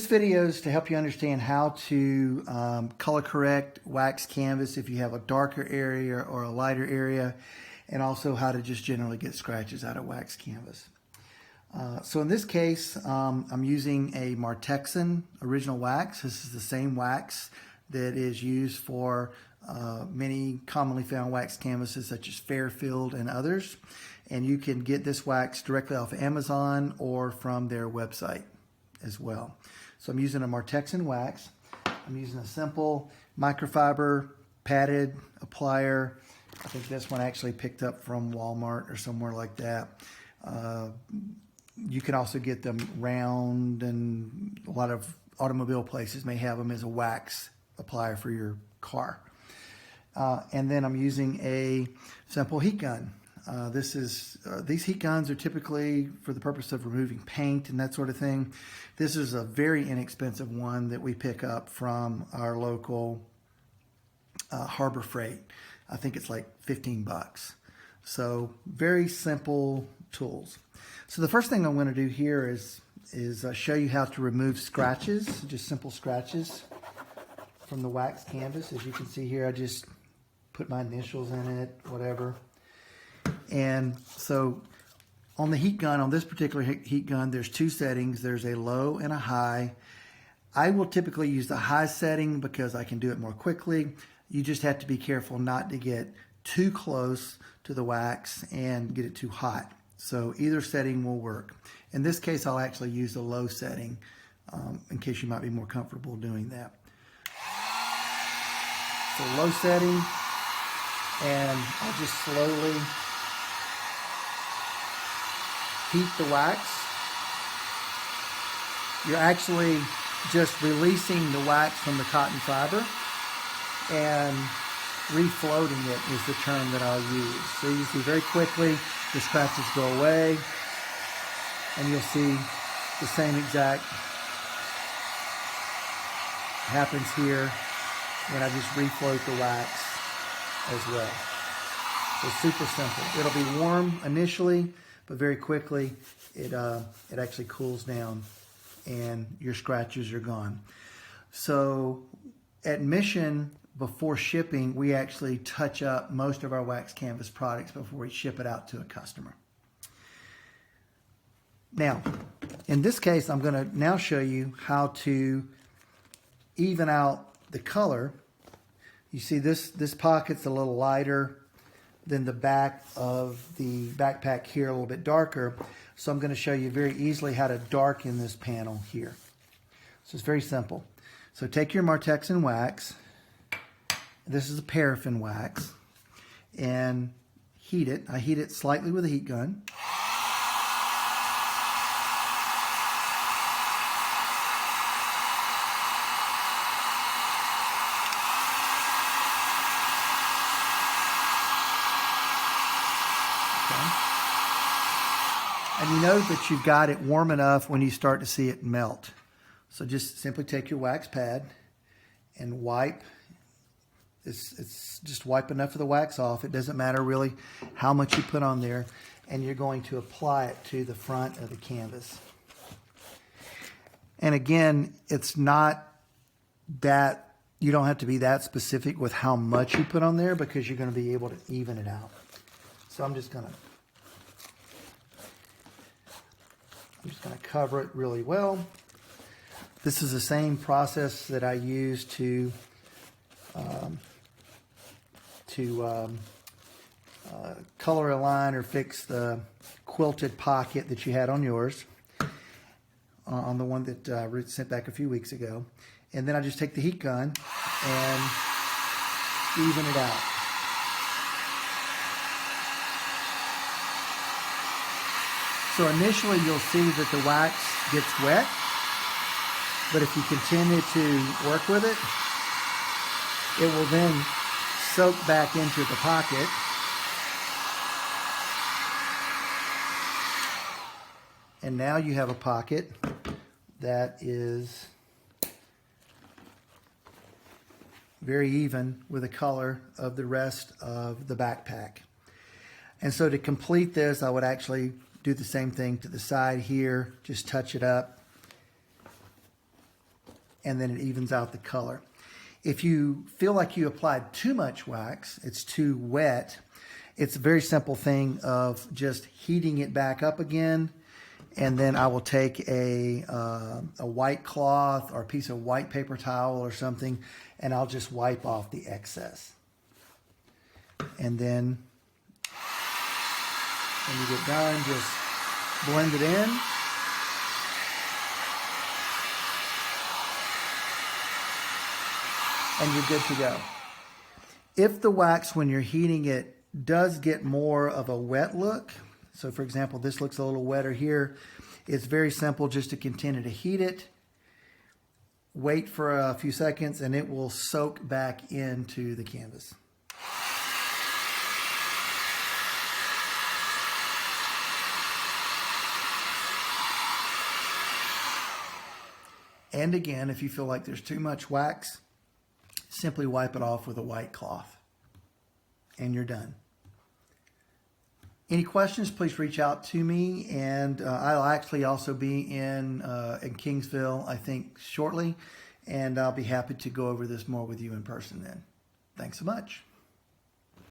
This video is to help you understand how to color correct wax canvas if you have a darker area or a lighter area, and also how to just generally get scratches out of wax canvas. So in this case, I'm using a Martexan original wax. This is the same wax that is used for many commonly found wax canvases such as Fairfield and others. And you can get this wax directly off Amazon or from their website as well. So I'm using a Martexan wax. I'm using a simple microfiber padded applier. I think this one actually picked up from Walmart or somewhere like that. You can also get them round, and a lot of automobile places may have them as a wax applier for your car. And then I'm using a simple heat gun. These heat guns are typically for the purpose of removing paint and that sort of thing. This is a very inexpensive one that we pick up from our local Harbor Freight. I think it's like 15 bucks. So very simple tools. So the first thing I'm going to do here is show you how to remove scratches, just simple scratches from the wax canvas. As you can see here, I just put my initials in it, whatever. And so on the heat gun, on this particular heat gun, there's two settings. There's a low and a high. I will typically use the high setting because I can do it more quickly. You just have to be careful not to get too close to the wax and get it too hot. So either setting will work. In this case, I'll actually use the low setting in case you might be more comfortable doing that. So low setting, and I'll just slowly heat the wax. You're actually just releasing the wax from the cotton fiber, and refloating it is the term that I'll use. So you see very quickly the scratches go away, and you'll see the same exact happens here when I just refloat the wax as well. So super simple. It'll be warm initially, but very quickly it actually cools down and your scratches are gone. So at Mission, before shipping, we actually touch up most of our wax canvas products before we ship it out to a customer. Now, in this case, I'm going to now show you how to even out the color. You see this pocket's a little lighter than the back of the backpack here, a little bit darker. So I'm going to show you very easily how to darken this panel here. So it's very simple. So take your Martexan wax. This is a paraffin wax, and heat it. I heat it slightly with a heat gun. And you know that you've got it warm enough when you start to see it melt. So just simply take your wax pad and wipe. It's just wipe enough of the wax off. It doesn't matter really how much you put on there. And you're going to apply it to the front of the canvas. And again, it's not that, you don't have to be that specific with how much you put on there because you're going to be able to even it out. So I'm just going to cover it really well. This is the same process that I use to color align or fix the quilted pocket that you had on yours, on the one that Ruth sent back a few weeks ago. And then I just take the heat gun and even it out. So initially you'll see that the wax gets wet, but if you continue to work with it, it will then soak back into the pocket. And now you have a pocket that is very even with the color of the rest of the backpack. And so to complete this, I would actually do the same thing to the side here, just touch it up and then it evens out the color. If you feel like you applied too much wax, it's too wet, it's a very simple thing of just heating it back up again, and then I will take a white cloth or a piece of white paper towel or something, and I'll just wipe off the excess. And then when you get done, just blend it in. And you're good to go. If the wax, when you're heating it, does get more of a wet look, so for example, this looks a little wetter here, it's very simple just to continue to heat it, wait for a few seconds, and it will soak back into the canvas. And again, if you feel like there's too much wax, simply wipe it off with a white cloth, and you're done. Any questions, please reach out to me, and I'll actually also be in Kingsville, I think, shortly, and I'll be happy to go over this more with you in person then. Thanks so much.